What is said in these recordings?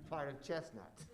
part of chestnuts.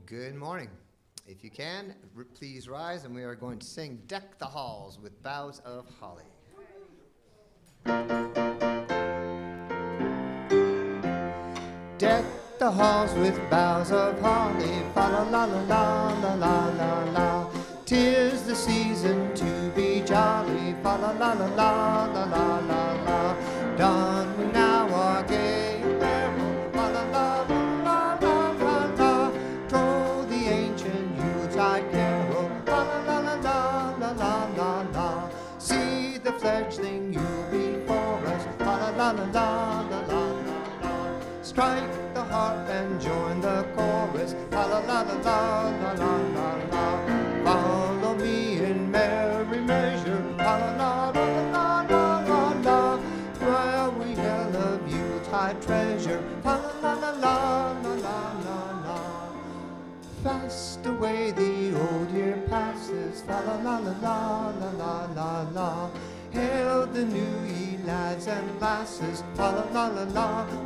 Good morning. If you can, please rise, and we are going to sing Deck the Halls with Boughs of Holly. Deck the halls with boughs of holly, fa la la la la la la la la. 'Tis the season to be jolly, fa la la la la la la la la. Don we now our gay apparel, fa la la la la la la. Troll the ancient Yuletide carol, fa la la la la la la la la. See the fledgling Yule before us, fa la la la la la la la. Strike the harp and join the chorus, la la la la la la la la la. Follow me in merry measure, la la la la la la la. While we yell of Yuletide treasure, la la la la la la la la. Fast away the old year passes, la la la la la la la la. Hail the new ye lads and lasses, la la la la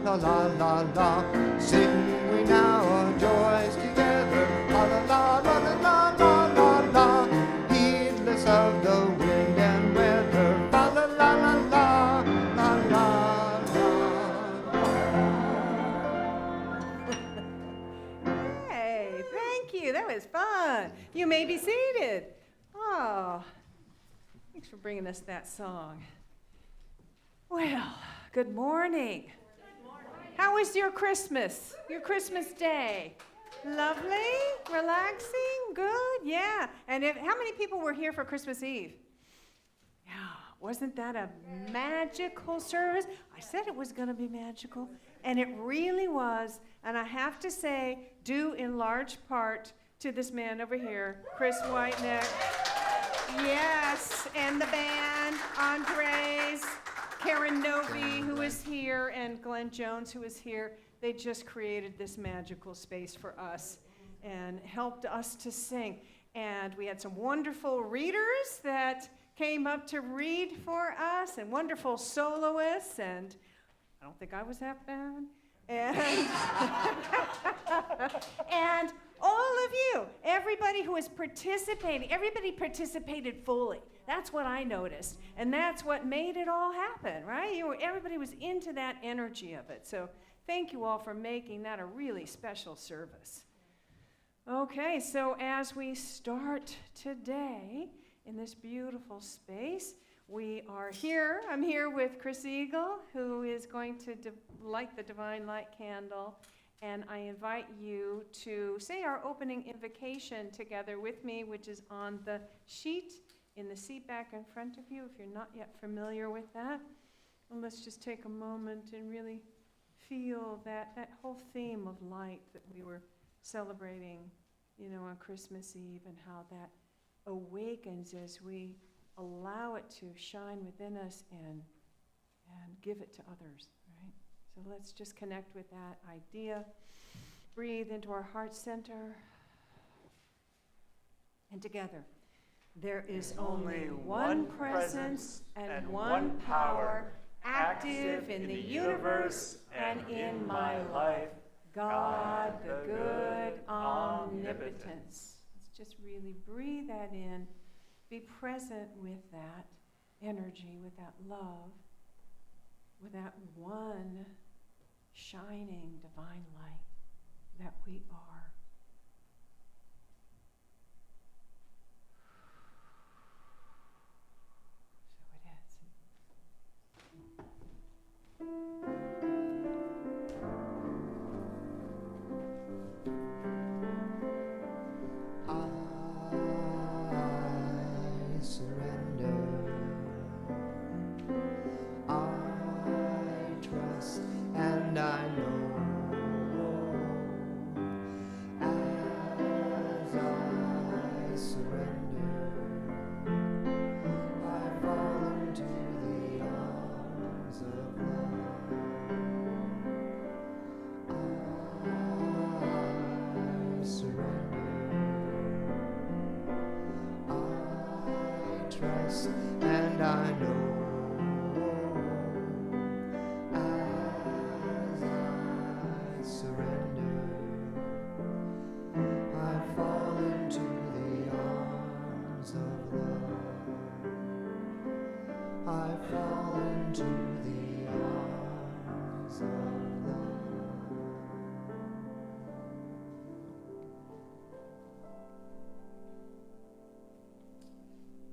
la la la la. Sing we now our joys together, la la la la la la la la. Heedless of the wind and weather, la la la la la la la la. Hey, thank you. That was fun. You may be seated. Oh. Thanks for bringing us that song. Well, good morning. Good morning. How was your Christmas day? Lovely? Relaxing? Good? Yeah. And how many people were here for Christmas Eve? Yeah. Wasn't that a magical service? I said it was going to be magical, and it really was. And I have to say, due in large part to this man over here, Chris Whiteneck. Yes, and the band, Andres, Karen Novi, who is here, and Glenn Jones, who is here. They just created this magical space for us and helped us to sing. And we had some wonderful readers that came up to read for us, and wonderful soloists, and I don't think I was that bad. And, and all of you, everybody who was participating, everybody participated fully. That's what I noticed. And that's what made it all happen, right? Everybody was into that energy of it. So thank you all for making that a really special service. Okay, so as we start today in this beautiful space, we are here. I'm here with Chris Eagle, who is going to light the Divine Light candle. And I invite you to say our opening invocation together with me, which is on the sheet in the seat back in front of you, if you're not yet familiar with that. And let's just take a moment and really feel that whole theme of light that we were celebrating, on Christmas Eve, and how that awakens as we allow it to shine within us and give it to others, right? So let's just connect with that idea. Breathe into our heart center. And together, there is only one presence and one power active in the universe and in my life, God, the good omnipotence. Let's just really breathe that in. Be present with that energy, with that love, with that one shining divine light that we are. So it is. And I know as I surrender, I fall into the arms of love.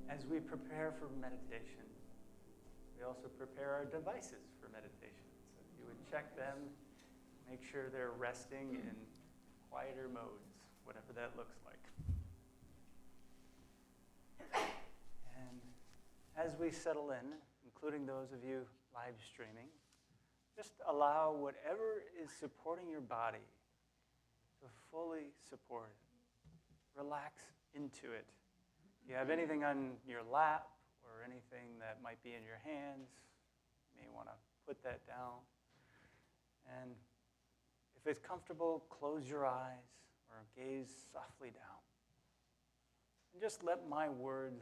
As we prepare for meditation, we also prepare our devices for meditation. So you would check them, make sure they're resting in quieter modes, whatever that looks like. And as we settle in, including those of you live streaming, just allow whatever is supporting your body to fully support it. Relax into it. If you have anything on your lap or anything that might be in your hands, you may want to put that down. And if it's comfortable, close your eyes or gaze softly down. And just let my words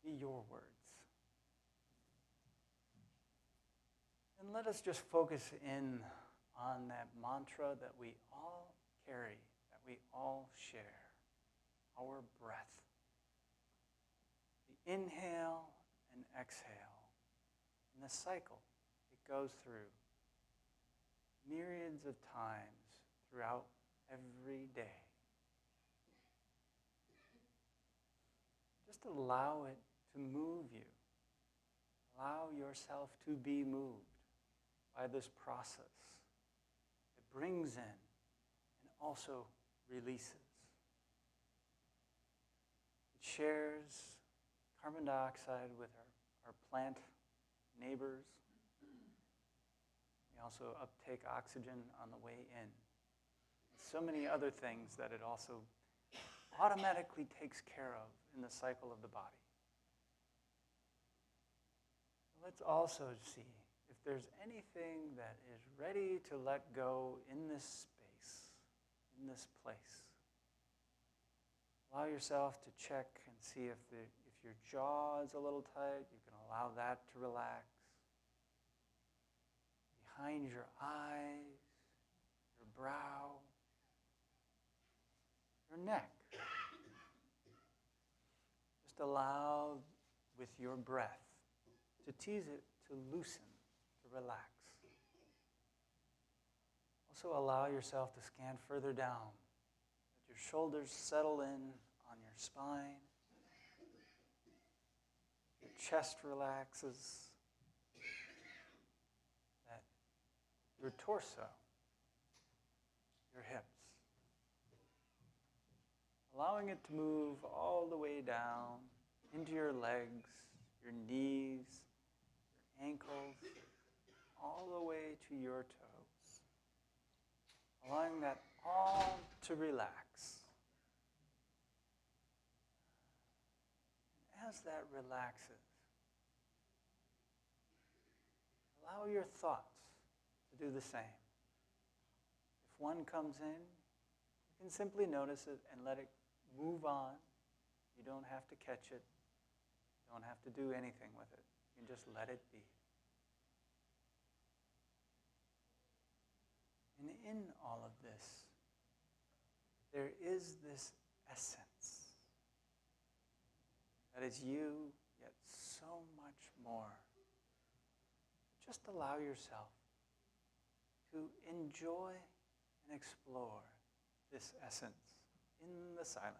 be your words. And let us just focus in on that mantra that we all carry, that we all share, our breath. The inhale and exhale, and the cycle it goes through myriads of times throughout every day. Just allow it to move you. Allow yourself to be moved by this process. It brings in and also releases. It shares carbon dioxide with our plant neighbors. We also uptake oxygen on the way in. And so many other things that it also automatically takes care of in the cycle of the body. Let's also see if there's anything that is ready to let go in this space, in this place. Allow yourself to check and see if your jaw is a little tight, you can allow that to relax. Behind your eyes, your brow, your neck. Just allow with your breath to tease it, to loosen, to relax. Also allow yourself to scan further down. Let your shoulders settle in on your spine. Your chest relaxes. That your torso, your hips. Allowing it to move all the way down into your legs, your knees, your ankles, all the way to your toes. Allowing that all to relax. And as that relaxes, allow your thoughts to do the same. If one comes in, you can simply notice it and let it move on. You don't have to catch it. You don't have to do anything with it. You can just let it be. And in all of this, there is this essence that is you, yet so much more. Just allow yourself to enjoy and explore this essence in the silence.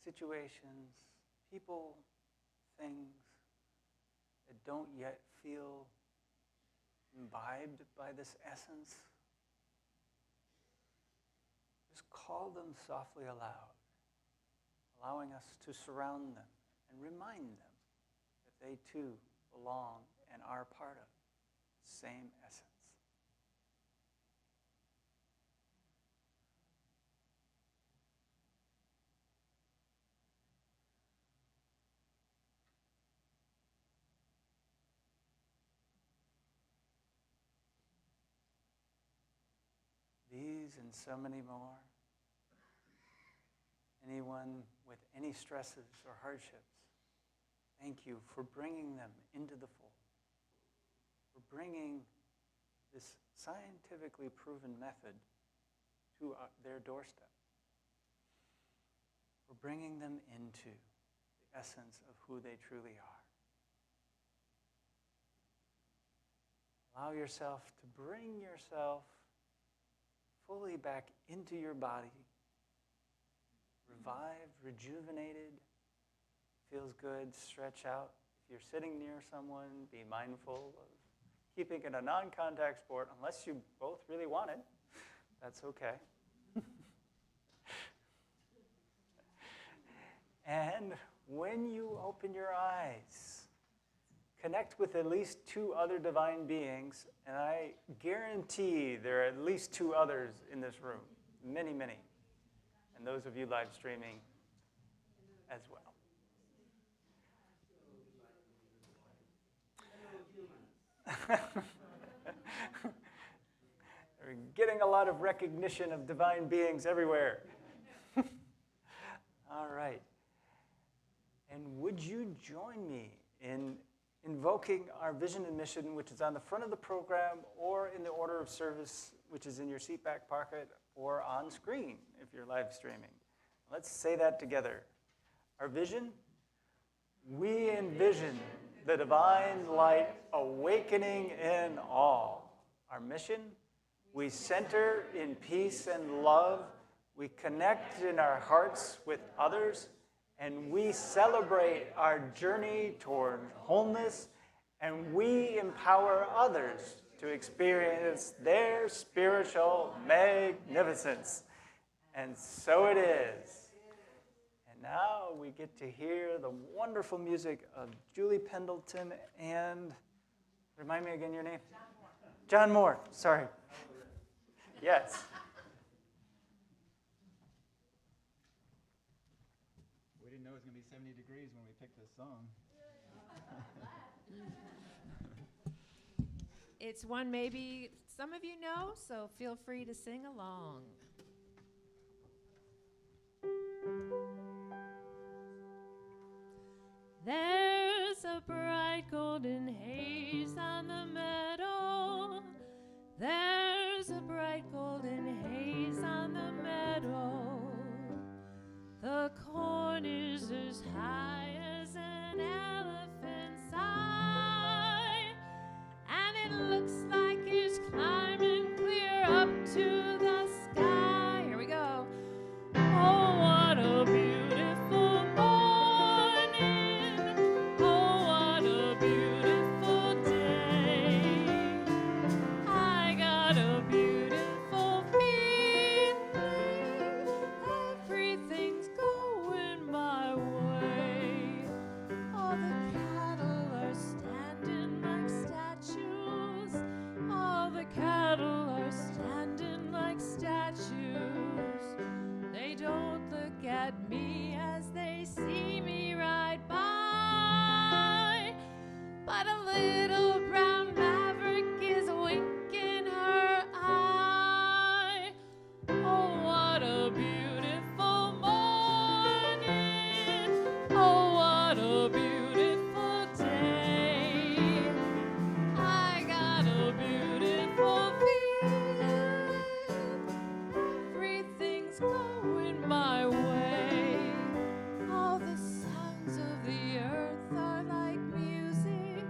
situations, people, things that don't yet feel imbibed by this essence, just call them softly aloud, allowing us to surround them and remind them that they too belong and are part of the same essence. These and so many more. Anyone with any stresses or hardships, thank you for bringing them into the fold, for bringing this scientifically proven method to their doorstep, for bringing them into the essence of who they truly are. Allow yourself to bring yourself fully back into your body, revived, rejuvenated, feels good, stretch out. If you're sitting near someone, be mindful of keeping it a non-contact sport, unless you both really want it. That's okay. And when you open your eyes, connect with at least 2 other divine beings, and I guarantee there are at least 2 others in this room, many, many, and those of you live streaming as well. We're getting a lot of recognition of divine beings everywhere. All right. And would you join me in invoking our vision and mission, which is on the front of the program or in the order of service, which is in your seat back pocket or on screen if you're live streaming. Let's say that together. Our vision: we envision the divine light awakening in all. Our mission: we center in peace and love. We connect in our hearts with others, and we celebrate our journey toward wholeness, and we empower others to experience their spiritual magnificence. And so it is. And now we get to hear the wonderful music of Julie Pendleton and, remind me again your name? John Moore, sorry. Yes. We didn't know it was going to be 70 degrees when we picked this song. It's one maybe some of you know, so feel free to sing along. There's a bright golden haze on the meadow. There's a bright golden haze on the meadow. The corn is as high as an elephant's eye, and it looks like it's climbing clear up to the sky. Here we go. Oh, what a beautiful morning. Oh, what a beautiful day. I got a beautiful feeling. Everything's going my way. All the cattle are standing like statues. All the cattle are standing like statues. They don't look at me as they see me ride by. But a little brown maverick is winking her eye. Oh, what a beautiful morning. Oh, what a beautiful day. I got a beautiful feeling. Everything's going my way. All the sounds of the earth are like music.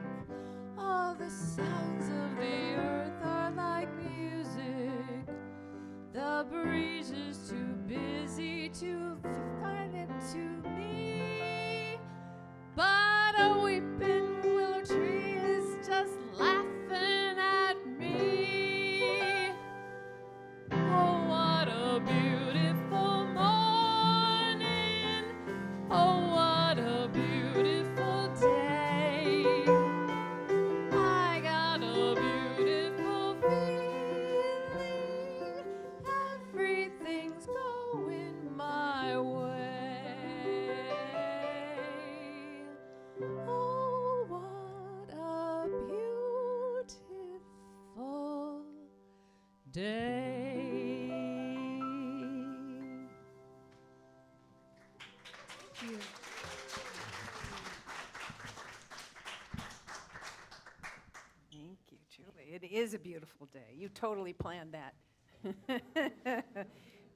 day. Thank you. Thank you, Julie. It is a beautiful day. You totally planned that.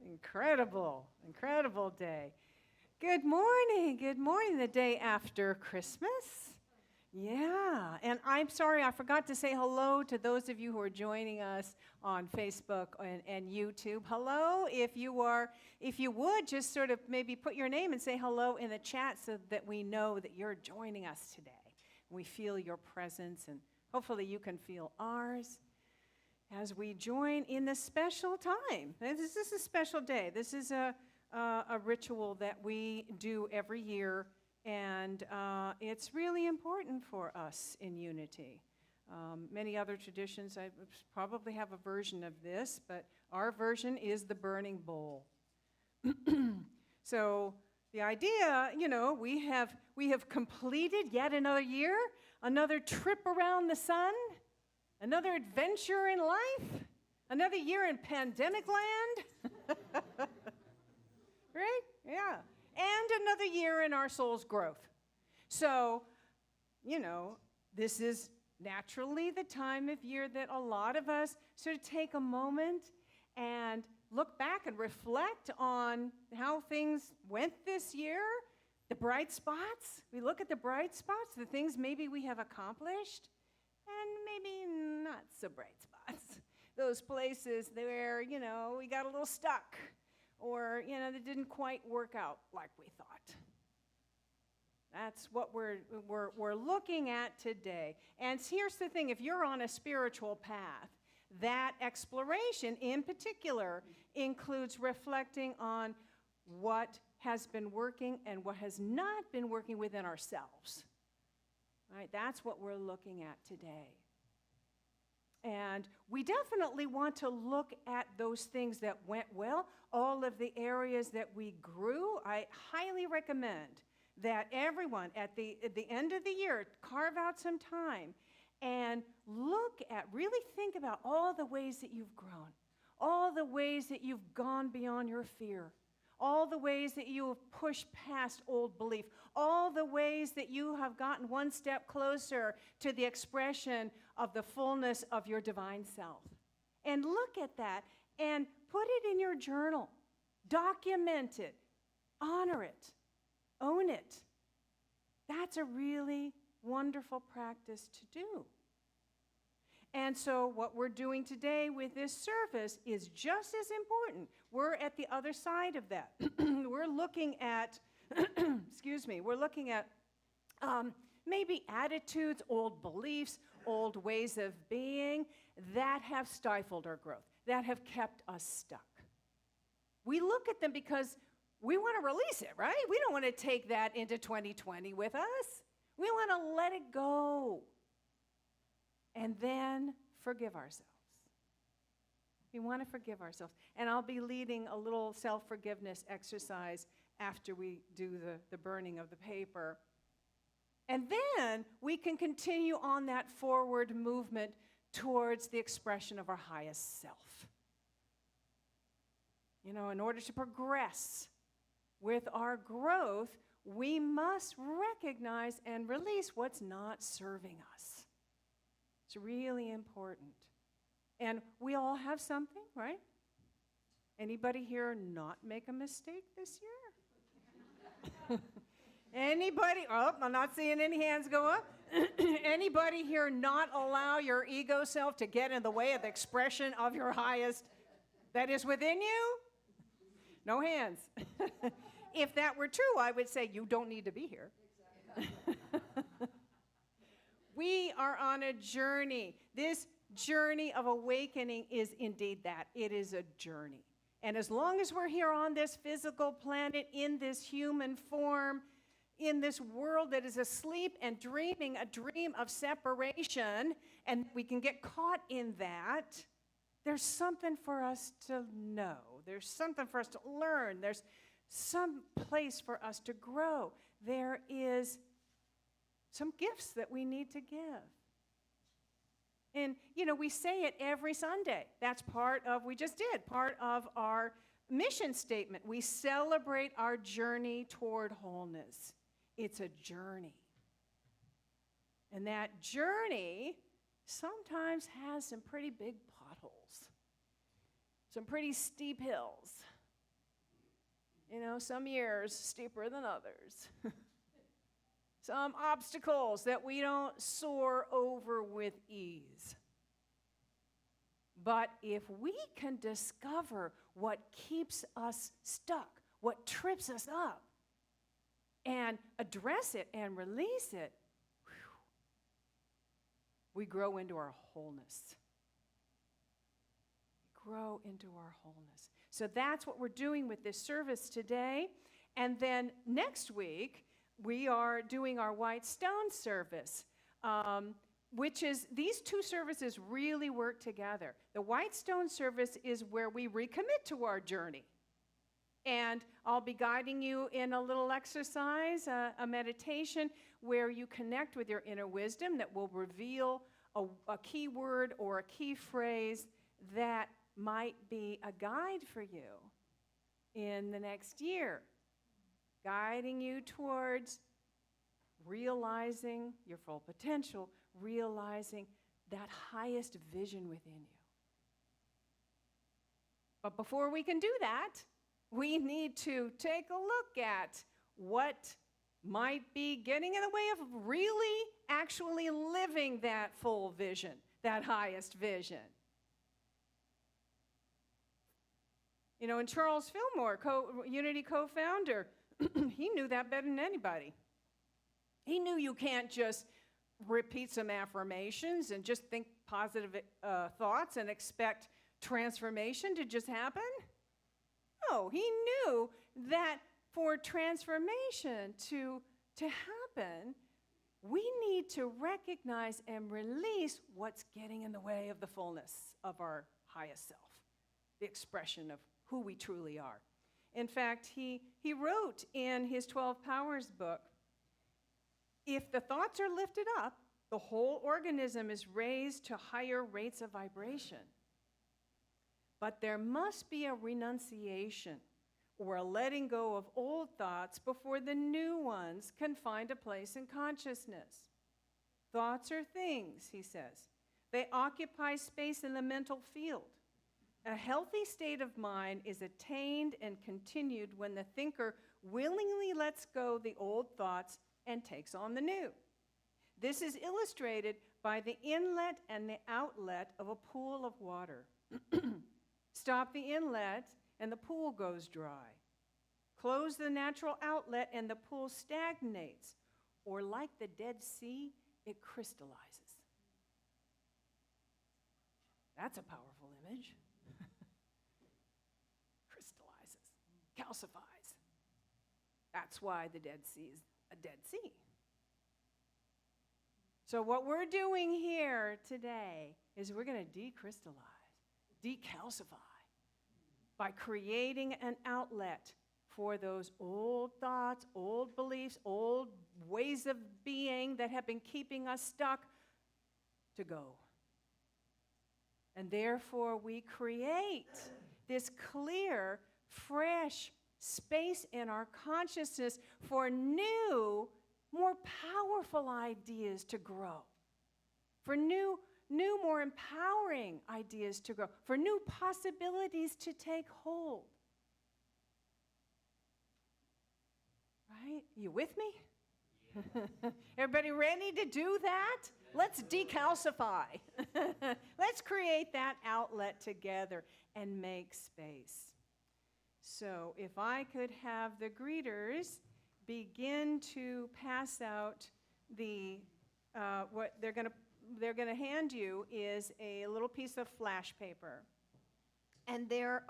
Incredible, incredible day. Good morning, the day after Christmas. Yeah, and I'm sorry, I forgot to say hello to those of you who are joining us on Facebook and YouTube. Hello, if you would, just sort of maybe put your name and say hello in the chat so that we know that you're joining us today. We feel your presence, and hopefully you can feel ours as we join in this special time. This is a special day. This is a ritual that we do every year, and it's really important for us in Unity. Many other traditions probably have a version of this, but our version is the burning bowl. So the idea, we have completed yet another year, another trip around the sun, another adventure in life, another year in pandemic land. Right? Yeah. And another year in our soul's growth. So, this is naturally the time of year that a lot of us sort of take a moment and look back and reflect on how things went this year, the bright spots. We look at the bright spots, the things maybe we have accomplished, and maybe not so bright spots. Those places where, we got a little stuck, or, that didn't quite work out like we thought. That's what we're looking at today. And here's the thing, if you're on a spiritual path, that exploration in particular includes reflecting on what has been working and what has not been working within ourselves. Right? That's what we're looking at today. And we definitely want to look at those things that went well, all of the areas that we grew. I highly recommend that everyone at the end of the year carve out some time and really think about all the ways that you've grown, all the ways that you've gone beyond your fear, all the ways that you have pushed past old belief, all the ways that you have gotten one step closer to the expression of the fullness of your divine self. And look at that and put it in your journal. Document it. Honor it. Own it. That's a really wonderful practice to do. And so what we're doing today with this service is just as important. We're at the other side of that. We're looking at, we're looking at maybe attitudes, old beliefs, old ways of being that have stifled our growth, that have kept us stuck. We look at them because we want to release it, right? We don't want to take that into 2020 with us. We want to let it go. And then forgive ourselves. We want to forgive ourselves. And I'll be leading a little self-forgiveness exercise after we do the burning of the paper. And then we can continue on that forward movement towards the expression of our highest self. In order to progress with our growth, we must recognize and release what's not serving us. It's really important. And we all have something, right? Anybody here not make a mistake this year? Anybody? Oh, I'm not seeing any hands go up. Anybody here not allow your ego self to get in the way of the expression of your highest that is within you? No hands. If that were true, I would say you don't need to be here. We are on a journey. This journey of awakening is indeed that. It is a journey. And as long as we're here on this physical planet, in this human form, in this world that is asleep and dreaming a dream of separation, and we can get caught in that, there's something for us to know. There's something for us to learn. There's some place for us to grow. There is some gifts that we need to give. And, we say it every Sunday. That's part of our mission statement. We celebrate our journey toward wholeness. It's a journey. And that journey sometimes has some pretty big potholes, some pretty steep hills. Some years steeper than others. Some obstacles that we don't soar over with ease. But if we can discover what keeps us stuck, what trips us up, and address it and release it, we grow into our wholeness. We grow into our wholeness. So that's what we're doing with this service today. And then next week, we are doing our White Stone service, which is, these two services really work together. The White Stone service is where we recommit to our journey. And I'll be guiding you in a little exercise, a meditation, where you connect with your inner wisdom that will reveal a key word or a key phrase that might be a guide for you in the next year, guiding you towards realizing your full potential, realizing that highest vision within you. But before we can do that, we need to take a look at what might be getting in the way of really actually living that full vision, that highest vision. And Charles Fillmore, Unity co-founder, he knew that better than anybody. He knew you can't just repeat some affirmations and just think positive thoughts and expect transformation to just happen. No, he knew that for transformation to happen, we need to recognize and release what's getting in the way of the fullness of our highest self, the expression of who we truly are. In fact, he wrote in his 12 Powers book, if the thoughts are lifted up, the whole organism is raised to higher rates of vibration. But there must be a renunciation or a letting go of old thoughts before the new ones can find a place in consciousness. Thoughts are things, he says. They occupy space in the mental field. A healthy state of mind is attained and continued when the thinker willingly lets go the old thoughts and takes on the new. This is illustrated by the inlet and the outlet of a pool of water. Stop the inlet and the pool goes dry. Close the natural outlet and the pool stagnates, or like the Dead Sea, it crystallizes. That's a powerful image. Crystallizes, calcifies. That's why the Dead Sea is a Dead Sea. So what we're doing here today is we're going to decrystallize, decalcify, by creating an outlet for those old thoughts, old beliefs, old ways of being that have been keeping us stuck to go. And therefore, we create this clear, fresh space in our consciousness for new, more powerful ideas to grow, for new, more empowering ideas to grow, for new possibilities to take hold. Right? You with me? Everybody ready to do that? Let's decalcify. Let's create that outlet together and make space. So if I could have the greeters begin to pass out the, what they're going to hand you is a little piece of flash paper. And there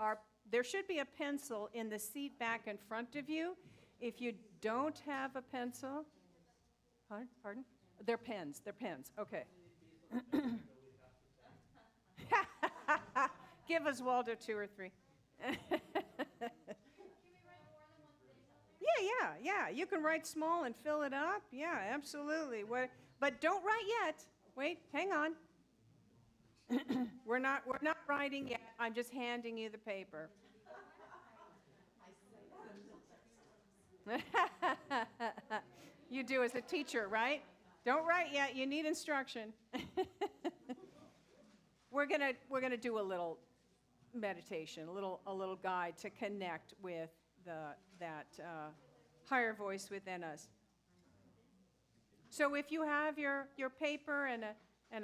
should be a pencil in the seat back in front of you. If you don't have a pencil, pardon? They're pens, okay. Give us, Waldo, 2 or 3. Yeah, you can write small and fill it up. Yeah, absolutely. But don't write yet. Wait, hang on. We're not writing yet. I'm just handing you the paper. You do as a teacher, right? Don't write yet. You need instruction. We're gonna do a little meditation, a little guide to connect with that higher voice within us. So if you have your paper and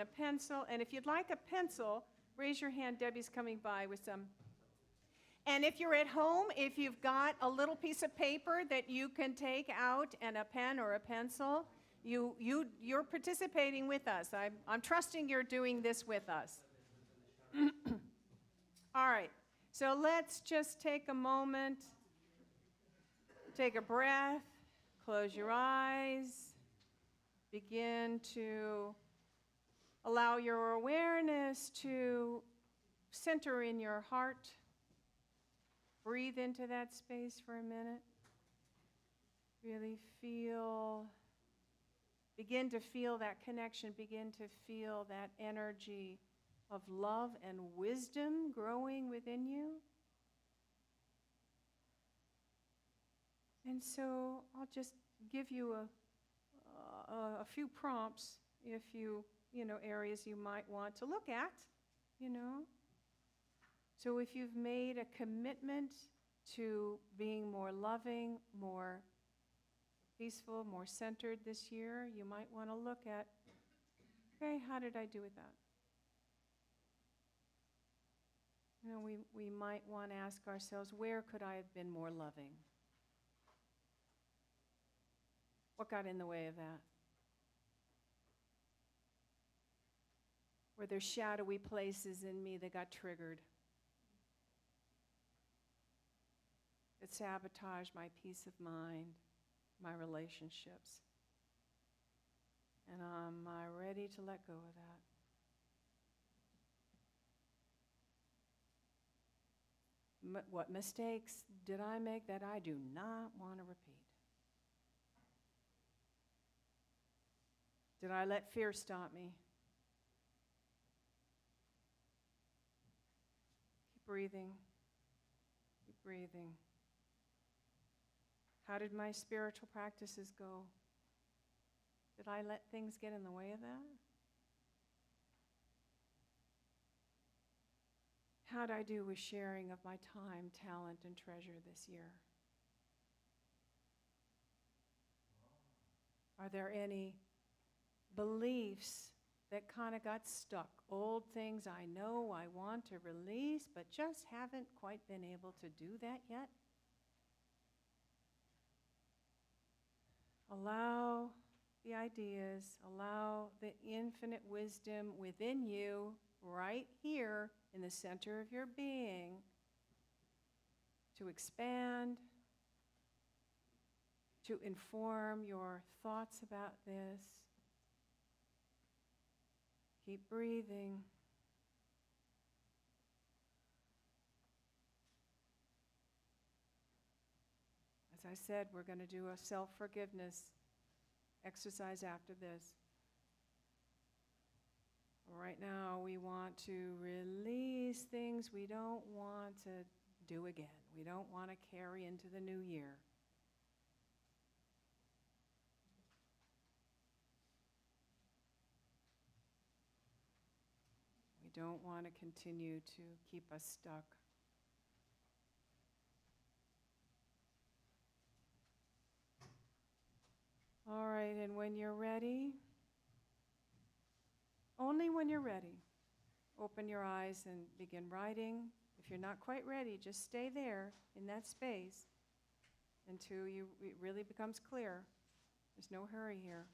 a pencil, and if you'd like a pencil, raise your hand. Debbie's coming by with some. And if you're at home, if you've got a little piece of paper that you can take out and a pen or a pencil, you're participating with us. I'm trusting you're doing this with us. All right, so let's just take a moment, take a breath, close your eyes, begin to allow your awareness to center in your heart. Breathe into that space for a minute. Really begin to feel that connection, begin to feel that energy of love and wisdom growing within you. And so I'll just give you a few prompts if areas you might want to look at, So if you've made a commitment to being more loving, more peaceful, more centered this year, you might want to look at, okay, how did I do with that? We might want to ask ourselves, where could I have been more loving? What got in the way of that? Were there shadowy places in me that got triggered? That sabotaged my peace of mind, my relationships? And am I ready to let go of that? What mistakes did I make that I do not want to repeat? Did I let fear stop me? Keep breathing. Keep breathing. How did my spiritual practices go? Did I let things get in the way of that? How'd I do with sharing of my time, talent, and treasure this year? Are there any beliefs that kind of got stuck? Old things I know I want to release, but just haven't quite been able to do that yet? Allow the ideas, allow the infinite wisdom within you, right here in the center of your being, to expand, to inform your thoughts about this. Keep breathing. As I said, we're going to do a self-forgiveness exercise after this. Right now, we want to release things we don't want to do again. We don't want to carry into the new year. We don't want to continue to keep us stuck. All right, and when you're ready, only when you're ready, open your eyes and begin writing. If you're not quite ready, just stay there in that space until it really becomes clear. There's no hurry here.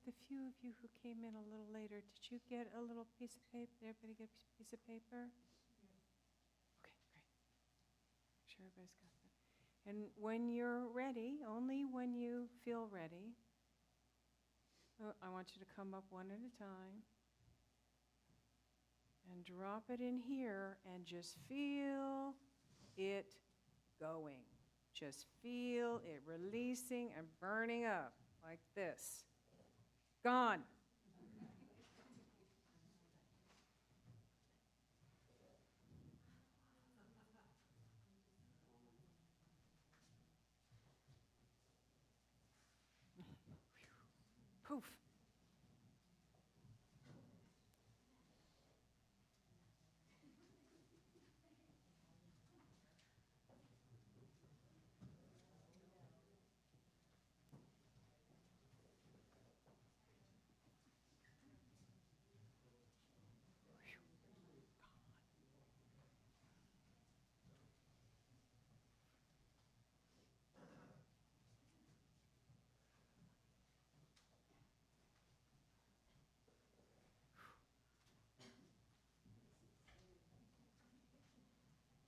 the few of you who came in a little later, did you get a little piece of paper? Did everybody get a piece of paper? Okay, great. Sure, everybody's got that. And when you're ready, only when you feel ready, I want you to come up one at a time and drop it in here and just feel it going. Just feel it releasing and burning up like this. Gone. Poof.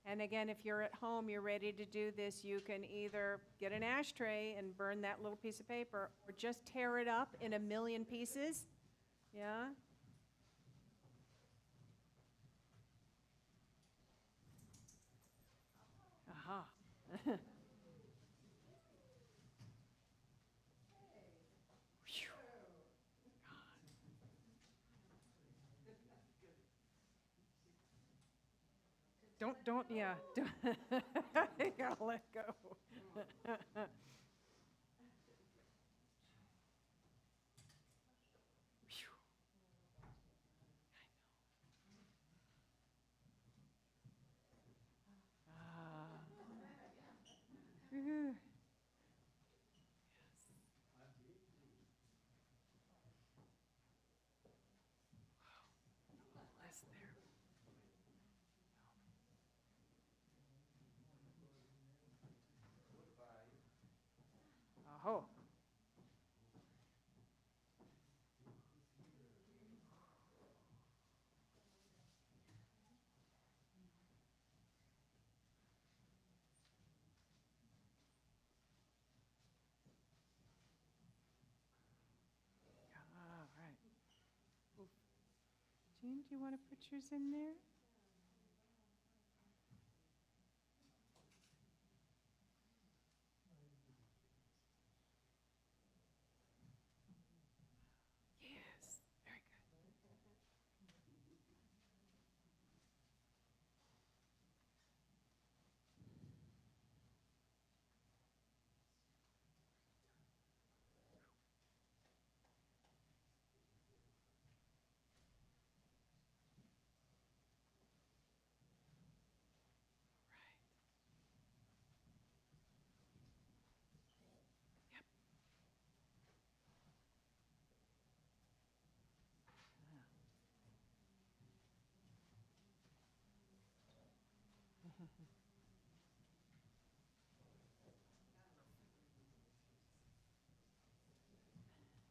And again, if you're at home, you're ready to do this, you can either get an ashtray and burn that little piece of paper, or just tear it up in a million pieces. Yeah? Aha. Phew. Don't, yeah. You gotta let go. Phew. Ah. Whew. Bless there. Oh. All right. Oof. Jean, do you want to put yours in there? Yes. Very good. Right. Yep.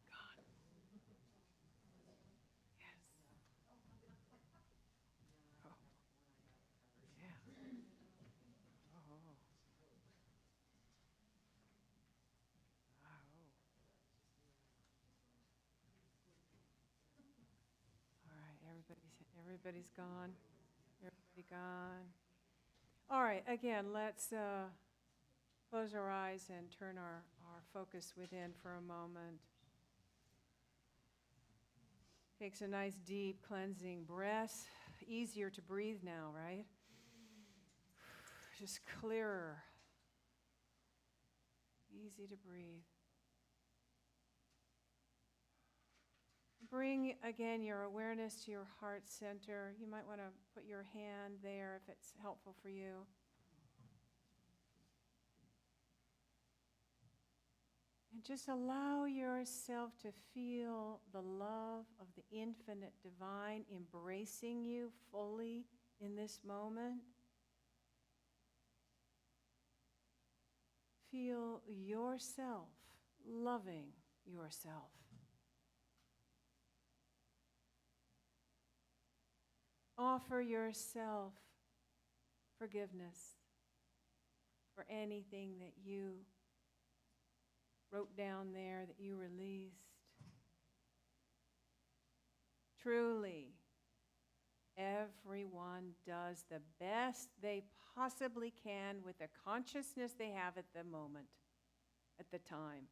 God. Yes. Oh. Yeah. Oh. Oh. All right. Everybody's gone. Everybody gone. All right. Again, let's close our eyes and turn our focus within for a moment. Takes a nice deep cleansing breath. Easier to breathe now, right? Just clearer. Easy to breathe. Bring again your awareness to your heart center. You might want to put your hand there if it's helpful for you. And just allow yourself to feel the love of the infinite divine embracing you fully in this moment. Feel yourself loving yourself. offer yourself forgiveness for anything that you wrote down there, that you released. Truly, everyone does the best they possibly can with the consciousness they have at the moment, at the time.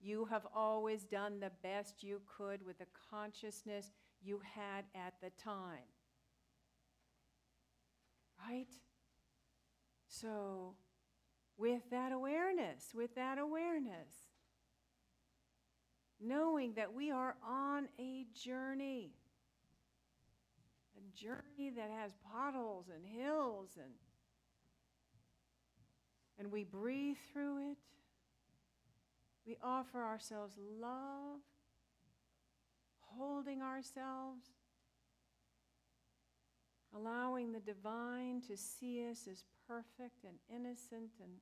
You have always done the best you could with the consciousness you had at the time. Right? So, with that awareness, knowing that we are on a journey that has potholes and hills, and we breathe through it. We offer ourselves love, holding ourselves, allowing the divine to see us as perfect and innocent and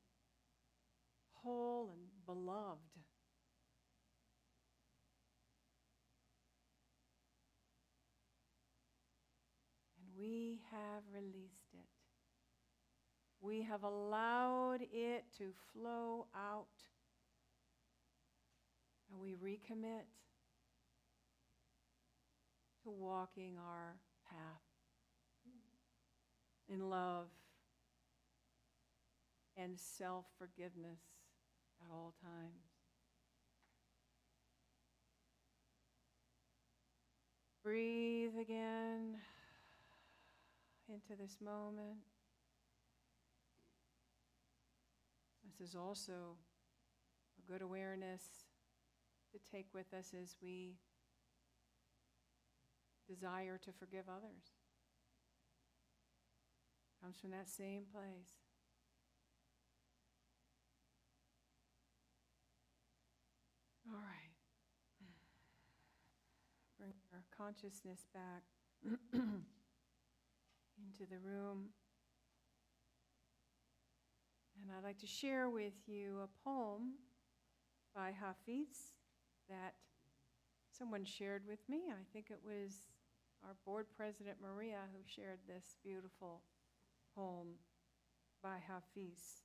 whole and beloved. And we have released it. We have allowed it to flow out. And we recommit to walking our path in love and self-forgiveness at all times. Breathe again into this moment. This is also a good awareness to take with us as we desire to forgive others. Comes from that same place. All right. Bring our consciousness back into the room. And I'd like to share with you a poem by Hafiz that someone shared with me. I think it was our board president, Maria, who shared this beautiful poem by Hafiz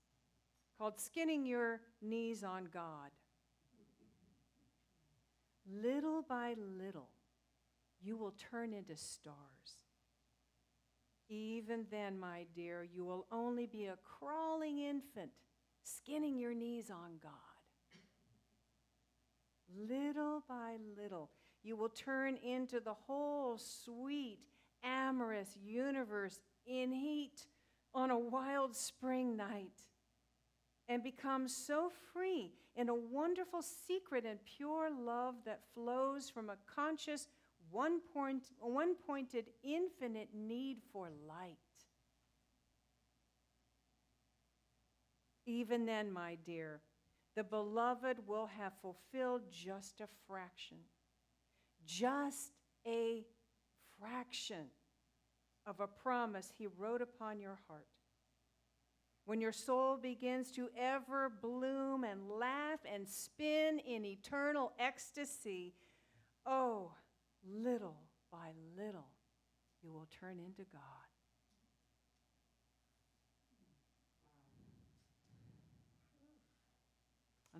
called Skinning Your Knees on God. Little by little, you will turn into stars. Even then, my dear, you will only be a crawling infant, skinning your knees on God. Little by little, you will turn into the whole sweet, amorous universe in heat on a wild spring night, and become so free in a wonderful secret and pure love that flows from a conscious, one-pointed, infinite need for light. Even then, my dear, the beloved will have fulfilled just a fraction of a promise he wrote upon your heart. When your soul begins to ever bloom and laugh and spin in eternal ecstasy, oh, little by little, you will turn into God.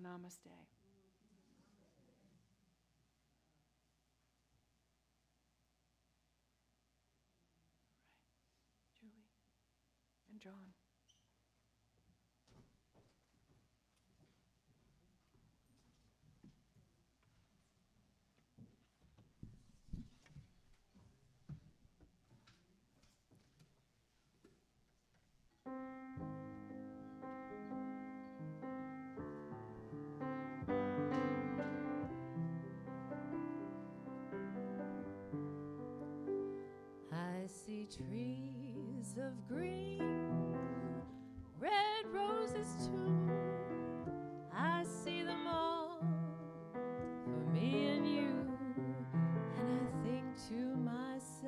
Namaste. Julie and John. I see trees of green, red roses too. I see them all for me and you. And I think to myself,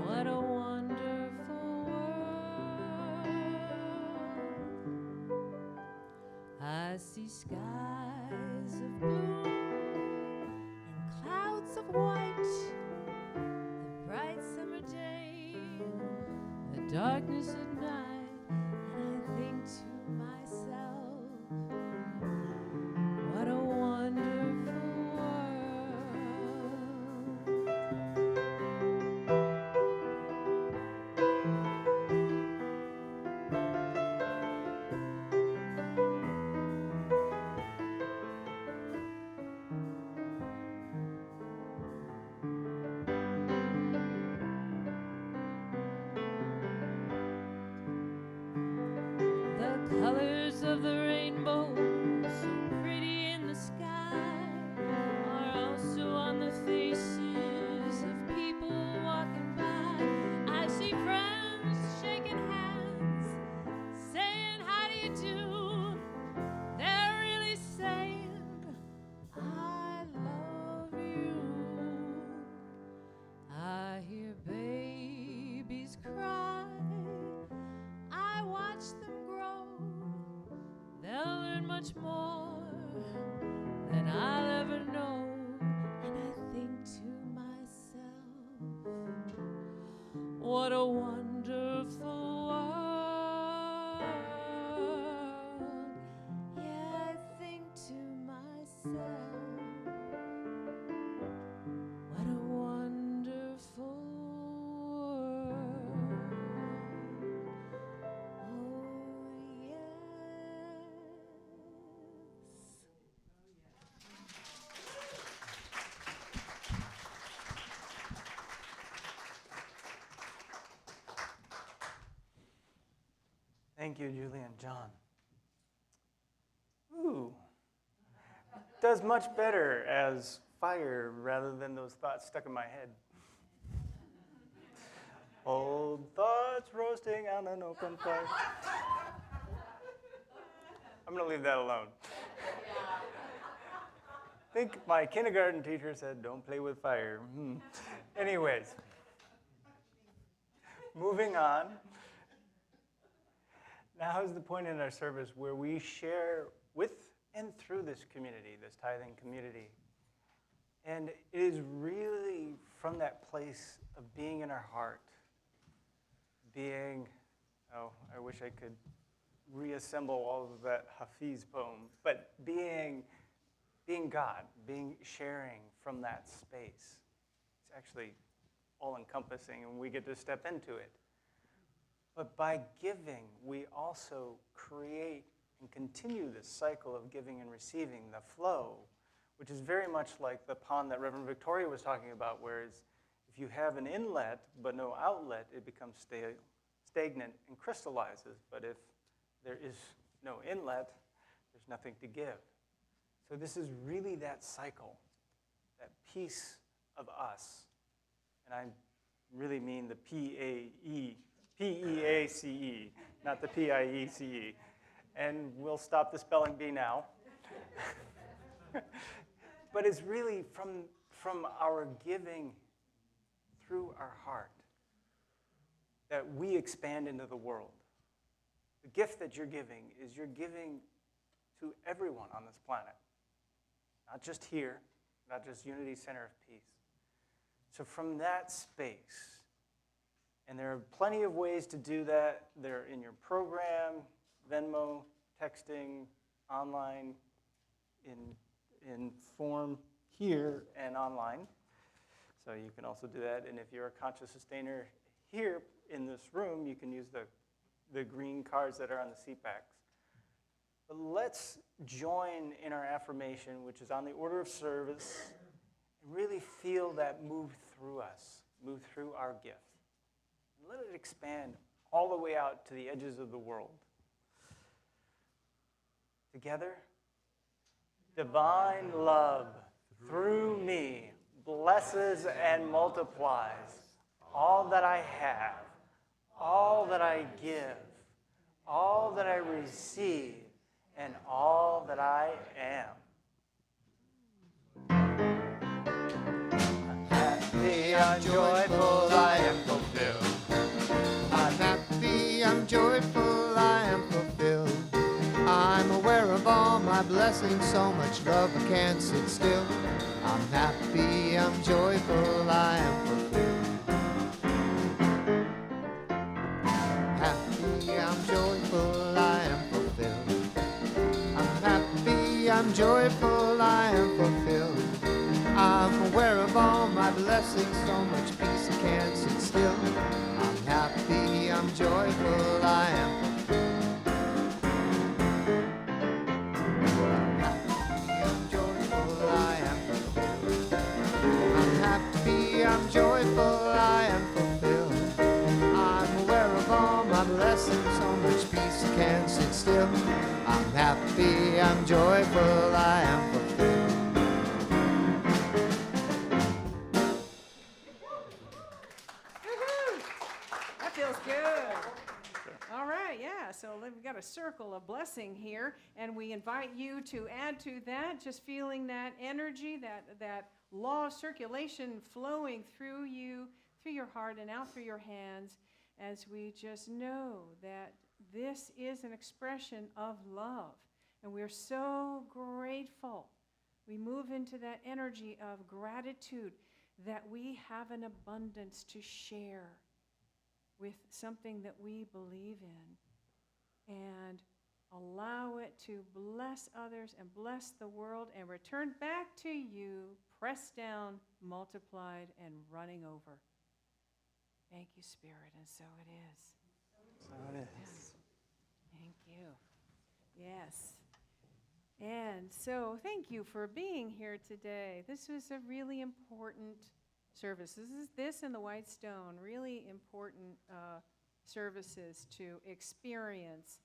what a wonderful world. I see skies of blue and clouds of white, of the rainbow, so pretty in the sky, are also on the faces of people walking by. I see friends shaking hands, saying, how do you do? They're really saying, I love you. I hear babies cry, I watch them grow. They'll learn much more than I'll ever know. And I think to myself, what a wonderful world. Yeah, I think to myself, what a wonderful world. Oh, yes. Thank you, Julie and John. Ooh. Does much better as fire rather than those thoughts stuck in my head. Old thoughts roasting on an open fire. I'm going to leave that alone. I think my kindergarten teacher said, don't play with fire. Anyways, moving on. Now is the point in our service where we share with and through this community, this tithing community. And it is really from that place of being in our heart, being, I wish I could reassemble all of that Hafiz poem, but being God, sharing from that space. It's actually all-encompassing, and we get to step into it. But by giving, we also create and continue this cycle of giving and receiving, the flow, which is very much like the pond that Reverend Victoria was talking about, whereas if you have an inlet but no outlet, it becomes stagnant and crystallizes. But if there is no inlet, there's nothing to give. So this is really that cycle, that piece of us. And I really mean the P-E-A-C-E, not the P-I-E-C-E. And we'll stop the spelling bee now. But it's really from our giving through our heart that we expand into the world. The gift that you're giving is you're giving to everyone on this planet. Not just here, not just Unity Center of Peace. So from that space, and there are plenty of ways to do that. They're in your program, Venmo, texting, online, in form here and online. So you can also do that. And if you're a conscious sustainer here in this room, you can use the green cards that are on the seat backs. But let's join in our affirmation, which is on the order of service, and really feel that move through us, move through our gift. And let it expand all the way out to the edges of the world. Together, divine love through me blesses and multiplies all that I have, all that I give, all that I receive, and all that I am. I'm happy, I'm joyful, I am fulfilled. I'm happy, I'm joyful, I am fulfilled. I'm aware of all my blessings, so much love I can't sit still. I'm happy, I'm joyful, I am fulfilled. Happy, I'm joyful, I am fulfilled. I'm happy, I'm joyful, I am fulfilled. I'm aware of all my blessings, so much peace I can't sit still. I'm happy, I'm joyful, I am fulfilled. I'm joyful, I am fulfilled. I'm aware of all my blessings, so much peace I can't sit still. I'm happy, I'm joyful, I am fulfilled. Woohoo! That feels good. All right, yeah, so we've got a circle of blessing here, and we invite you to add to that, just feeling that energy, that law of circulation flowing through you, through your heart and out through your hands, as we just know that this is an expression of love, and we're so grateful. We move into that energy of gratitude that we have an abundance to share with something that we believe in, and allow it to bless others and bless the world and return back to you, pressed down, multiplied, and running over. Thank you, Spirit, and so it is. So it is. Yes. Thank you. Yes. And so thank you for being here today. This was a really important service. This and the White Stone, really important services to experience.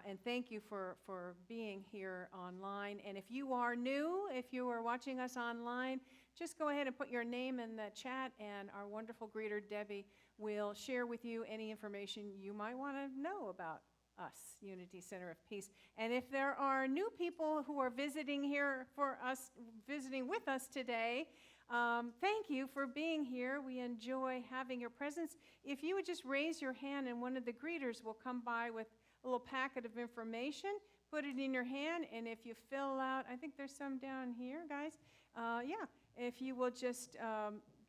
And thank you for being here online. And if you are new, if you are watching us online, just go ahead and put your name in the chat, and our wonderful greeter, Debbie, will share with you any information you might want to know about us, Unity Center of Peace. And if there are new people who are visiting here for us, visiting with us today, thank you for being here. We enjoy having your presence. If you would just raise your hand, and one of the greeters will come by with a little packet of information, put it in your hand, and if you fill out, I think there's some down here, guys. If you will just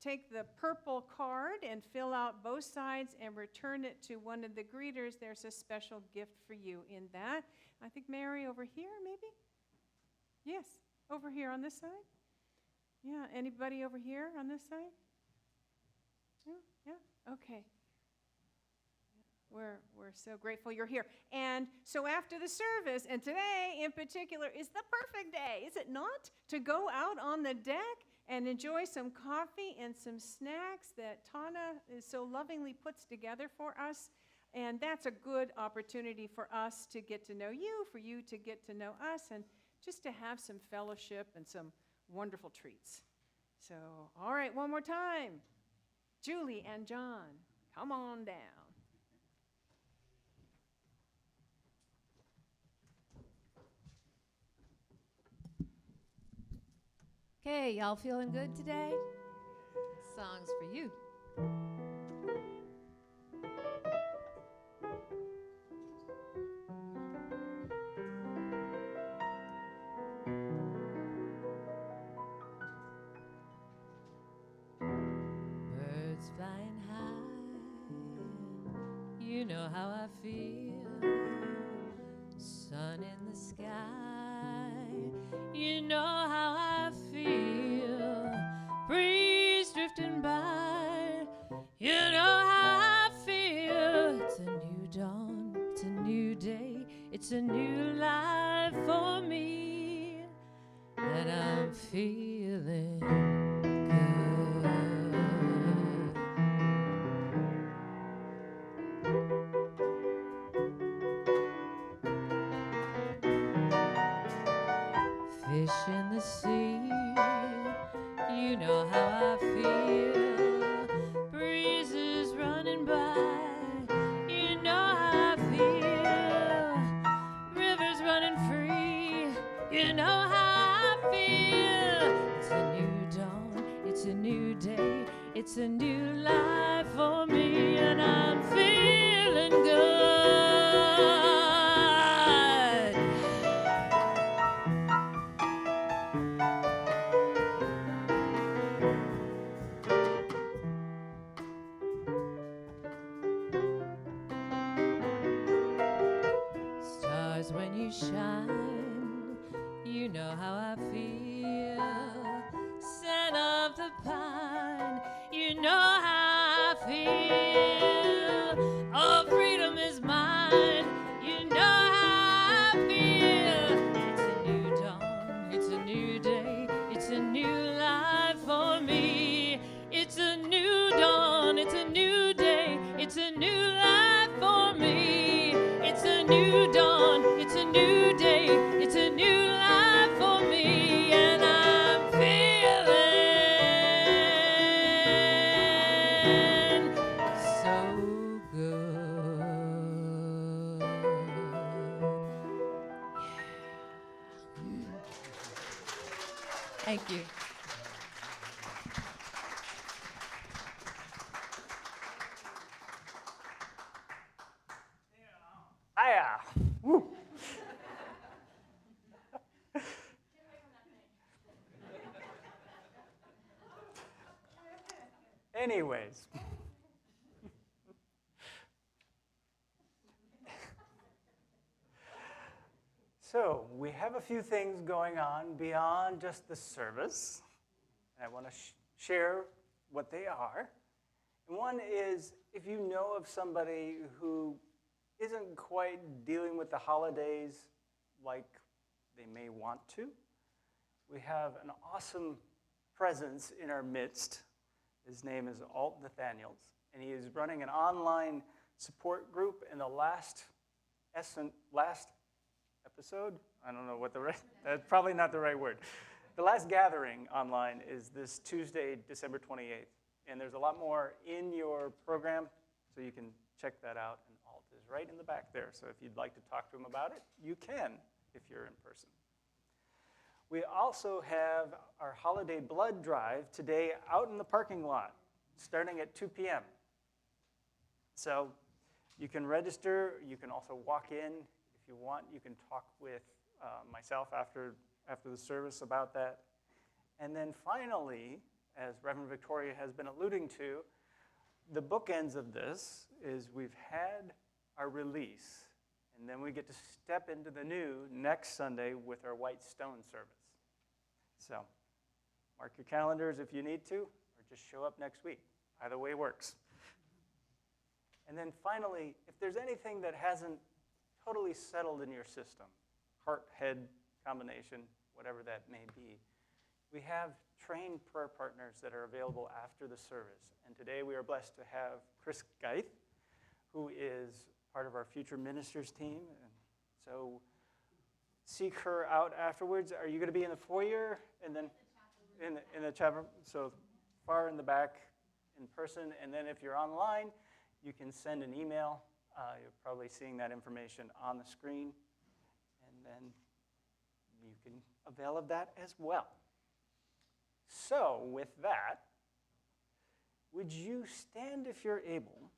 take the purple card and fill out both sides and return it to one of the greeters, there's a special gift for you in that. I think Mary over here, maybe? Yes, over here on this side. Yeah, anybody over here on this side? Yeah, okay. We're so grateful you're here. And so after the service, and today in particular is the perfect day, is it not? To go out on the deck and enjoy some coffee and some snacks that Tana is so lovingly puts together for us. And that's a good opportunity for us to get to know you, for you to get to know us, and just to have some fellowship and some wonderful treats. So, all right, one more time. Julie and John, come on down. Okay, y'all feeling good today? Song's for you. Birds flying high, you know how I feel. Sun in the sky, you know how I feel. Breeze drifting by, you know how I feel. It's a new dawn, it's a new day, it's a new life for me, and I'm feeling good. Fish in the sea, you know how I feel. Breezes running by, you know how I feel. Rivers running free, you know how I feel. It's a new dawn, it's a new day, it's a new life for me, and I'm feeling good. Stars when you shine, you know how I feel. Scent of the pine, you know how I feel. Oh, freedom is mine, you know how I feel. It's a new dawn, it's a new day, it's a new life for me. It's a new dawn, it's a new day, it's a new life for me. It's a new dawn, it's a new day, Thank you. Hiya! Woo. Anyways. So, we have a few things going on beyond just the service. And I want to share what they are. And one is, if you know of somebody who isn't quite dealing with the holidays like they may want to, we have an awesome presence in our midst. His name is Alt Nathaniels, and he is running an online support group. In the last episode, I don't know what that's probably not the right word. The last gathering online is this Tuesday, December 28th, and there's a lot more in your program, so you can check that out. And Alt is right in the back there, so if you'd like to talk to him about it, you can if you're in person. We also have our holiday blood drive today out in the parking lot, starting at 2 p.m. So you can register. You can also walk in if you want. You can talk with myself after the service about that. And then finally, as Reverend Victoria has been alluding to, the bookends of this is we've had our release, and then we get to step into the new next Sunday with our White Stone service. So mark your calendars if you need to, or just show up next week. Either way works. And then finally, if there's anything that hasn't totally settled in your system, heart-head combination, whatever that may be, we have trained prayer partners that are available after the service. And today we are blessed to have Chris Geith, who is part of our future ministers team. And so seek her out afterwards. Are you going to be in the foyer and then in the chapel? So far in the back in person. And then if you're online, you can send an email. You're probably seeing that information on the screen. And then you can avail of that as well. So with that, would you stand if you're able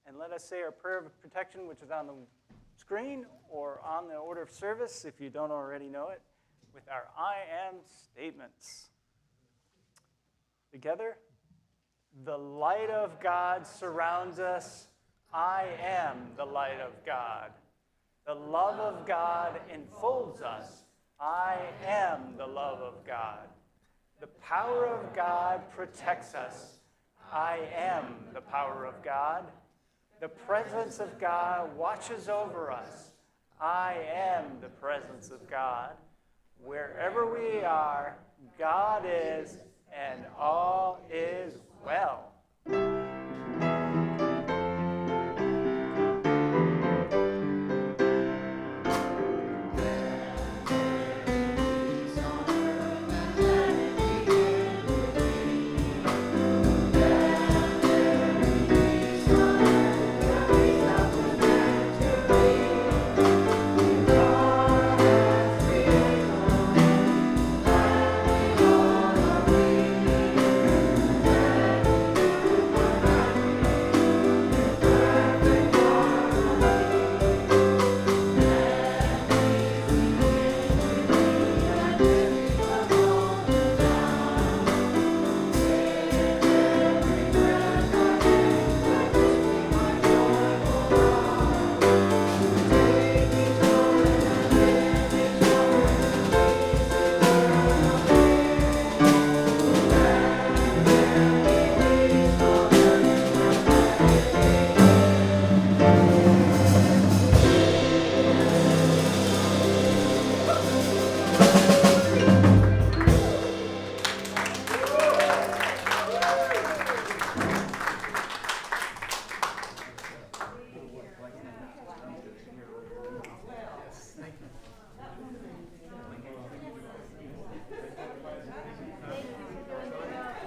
and let us say our prayer of protection, which is on the screen or on the order of service if you don't already know it, with our I am statements. Together, the light of God surrounds us. I am the light of God. The love of God enfolds us. I am the love of God. The power of God protects us. I am the power of God. The presence of God watches over us. I am the presence of God. Wherever we are, God is, and all is well.